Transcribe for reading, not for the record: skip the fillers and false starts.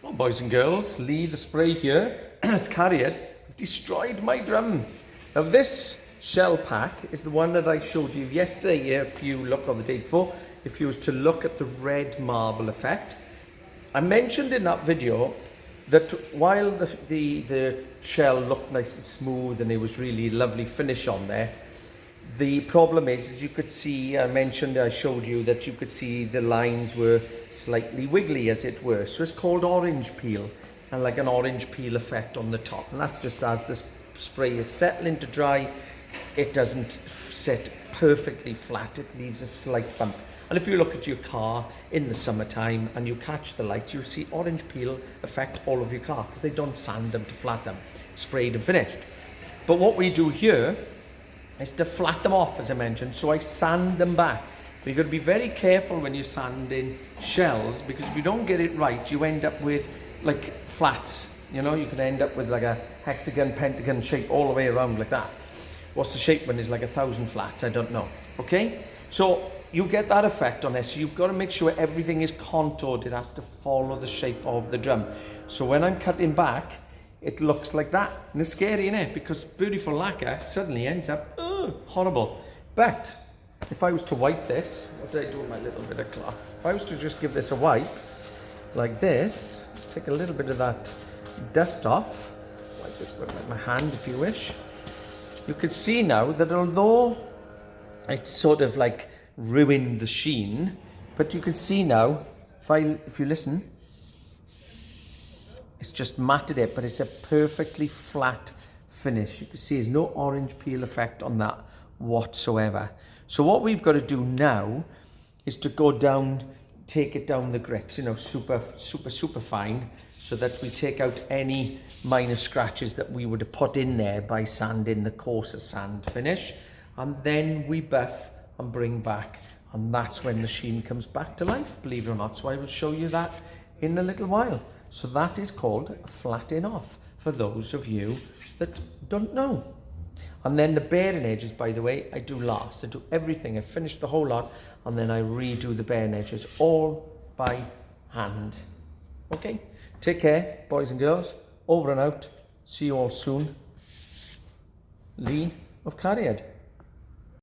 Well, boys and girls, Lee the spray here at Cariad have destroyed my drum. Now this shell pack is the one that I showed you yesterday. If you look, on the day before, if you was to look at the red marble effect, I mentioned in that video that while the shell looked nice and smooth and it was really lovely finish on there, the problem is, as you could see, I showed you that you could see the lines were slightly wiggly, as it were. So it's called orange peel, and like an orange peel effect on the top. And that's just as the spray is settling to dry, it doesn't sit perfectly flat. It leaves a slight bump. And if you look at your car in the summertime and you catch the light, you'll see orange peel affect all of your car because they don't sand them to flat them, sprayed and finished. But what we do here is to flat them off, as I mentioned, so I sand them back. But you've got to be very careful when you're sanding shells, because if you don't get it right, you end up with like flats. You know, you can end up with like a hexagon, pentagon shape all the way around like that. What's the shape when there's like 1,000 flats? I don't know. Okay? So you get that effect on this. So you've got to make sure everything is contoured. It has to follow the shape of the drum. So when I'm cutting back, it looks like that. And it's scary, isn't it? Because beautiful lacquer suddenly ends up horrible. But if I was to wipe this, what did I do with my little bit of cloth? If I was to just give this a wipe like this, take a little bit of that dust off, wipe it with my hand if you wish, you can see now that although it's sort of like ruined the sheen, but you can see now, if you listen, it's just matted it, but it's a perfectly flat finish. You can see there's no orange peel effect on that whatsoever. So what we've got to do now is to go down, take it down the grit, you know, super fine, so that we take out any minor scratches that we would have put in there by sanding the coarser sand finish. And then we buff and bring back, and that's when the sheen comes back to life, believe it or not. So I will show you that in a little while. So that is called flatting off, for those of you that don't know. And then the bearing edges, by the way, I do last. I do everything. I finish the whole lot, and then I redo the bearing edges all by hand. Okay? Take care, boys and girls. Over and out. See you all soon. Lee of Cariad.